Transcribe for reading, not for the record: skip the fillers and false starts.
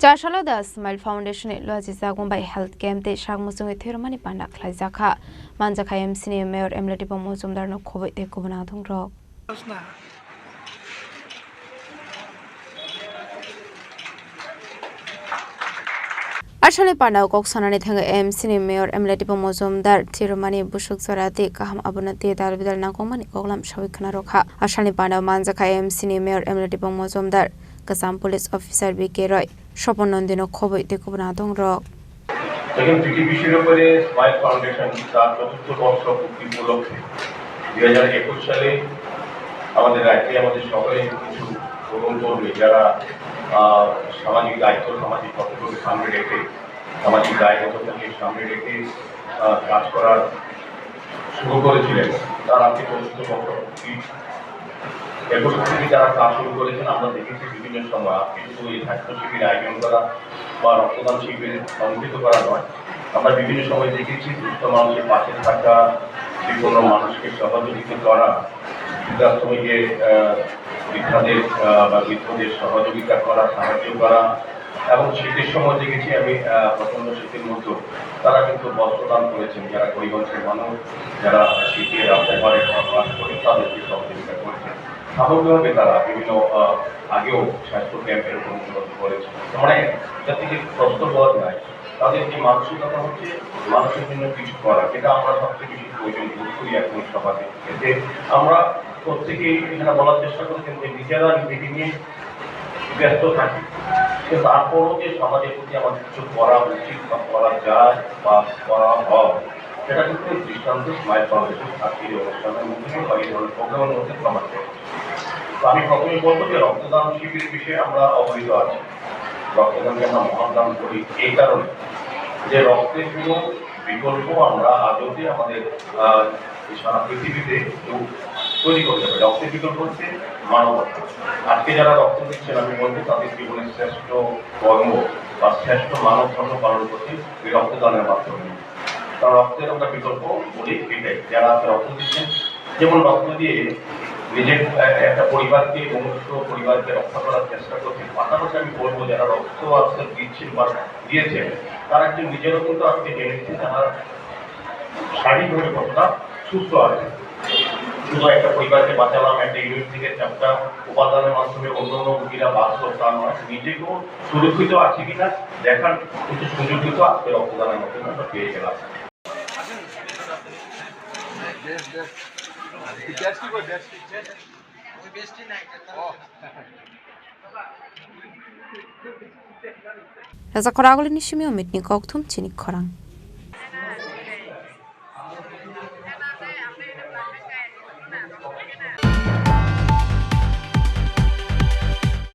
Charshaloda Smile Foundation loji zagumbai health camp te shagmusung thirmani panda khlaijaka manjakha MC mayor emlati pomo jumdar no khoboi te kubna thongro Ashale panda kok sanani thanga MC mayor emlati pomo jumdar thirmani busuk sarate kaham abunati dalbidal nangomani koklam shawikhna rokha ashale panda manjakha MC mayor emlati pomo jumdar Kasam police officer BK Roy Shopon খবই তে কুবনা দংরক দেখুন পৃথিবী শিরোপরে smile foundation তার চতুর্থ বর্ষ পূর্তি উপলক্ষে 2021 সালে আমাদের রাজ্যে আমাদের শহরে কিছু তরুণ কর্মী যারা সামাজিক দায়িত্ব সামাজিক কর্তব্যকে সামনে রেখে সামাজিক দায়বদ্ধতাকে সামনে রেখে কাজ করার শুরু করেছিলেন তার আজকে চতুর্থ বর্ষ পূর্তি 21 থেকে যারা কাজ শুরু করেছেন আমরা দেখেছি বিভিন্ন সময় শুধু এই স্বাস্থ্য শিবির আয়োজন করা বা রক্তদান শিবির সংগঠিত করা নয় আমরা বিভিন্ন সময় দেখেছি দুস্থ মানুষের পাশে থাকা বিপন্ন মানুষকে সহযোগিতা করা বৃদ্ধাশ্রমে বৃদ্ধাদের বা বৃদ্ধদের সহযোগিতা করা সাহায্য করা এবং শীতের সময় দেখেছি আমি প্রচন্ড শীতের মধ্যে তারা কিন্তু বস্ত্রদান করেছেন যারা গরিবংশের মানুষ যারা শীতে রাস্তায় ঘরে বাস করে তাদেরকে সহযোগিতা করেছেন স্বাভাবিকভাবে তারা বিভিন্ন আগেও স্বাস্থ্য ক্যাম্পের অনুসরণ করেছে মানে এটা থেকে কষ্ট হওয়ার নাই তাদের যে মানসিকতা হচ্ছে মানুষের জন্য কিছু করা যেটা আমরা সবচেয়ে বেশি প্রয়োজন বোধ করি এখন সভাতে এতে আমরা প্রত্যেকেই এখানে বলার চেষ্টা করেছেন যে নিজেরা নিজেকে নিয়ে ব্যস্ত থাকি কিন্তু তারপরও যে সমাজের প্রতি আমাদের কিছু করা উচিত বা করা যায় বা করা হয় সেটা কিন্তু দৃষ্টান্ত স্মাইল ফাউন্ডেশন আজকের অনুষ্ঠানের মধ্যে বা এই ধরনের প্রোগ্রামের মধ্যে প্রমাণ করেছে তো আমি প্রথমে বলবো যে রক্তদান শিবিরের বিষয়ে আমরা অবহিত আছি রক্তদানকে আমরা মহান দান করি এই কারণে যে রক্তের কোনো বিকল্প আমরা আদতে আমাদের সারা পৃথিবীতে তৈরি করতে পারি রক্তের বিকল্প হচ্ছে মানবতা আজকে যারা রক্ত দিচ্ছেন আমি বলবো তাদের জীবনের শ্রেষ্ঠ কর্ম বা শ্রেষ্ঠ মানব ধর্ম পালন করছে এই রক্তদানের মাধ্যমে কারণ রক্তের আমরা বিকল্প বলি এটাই যারা রক্ত দিচ্ছেন যেমন রক্ত দিয়ে নিজের একটা পরিবারকে মনুষ্য পরিবারকে রক্ষা করার চেষ্টা করছেন পাশাপাশি আমি বলবো যারা রক্ত আজকে দিচ্ছেন বা দিয়েছেন তারা একটু নিজেরও কিন্তু আজকে জেনেছে যারা শারীরিকভাবে কতটা সুস্থ আছে শুধু একটা পরিবারকে বাঁচালাম একটা ইউনিট থেকে চারটা উপাদানের মাধ্যমে অন্য অন্য রোগীরা বাঁচলো তা নয় নিজেকেও সুরক্ষিত আছে কিনা দেখার কিছু সুযোগ কিন্তু আজকে রক্তদানের মাধ্যমে আমরা পেয়ে গেলাম Raza koragoli nishimi omit ni koktum chinik korang.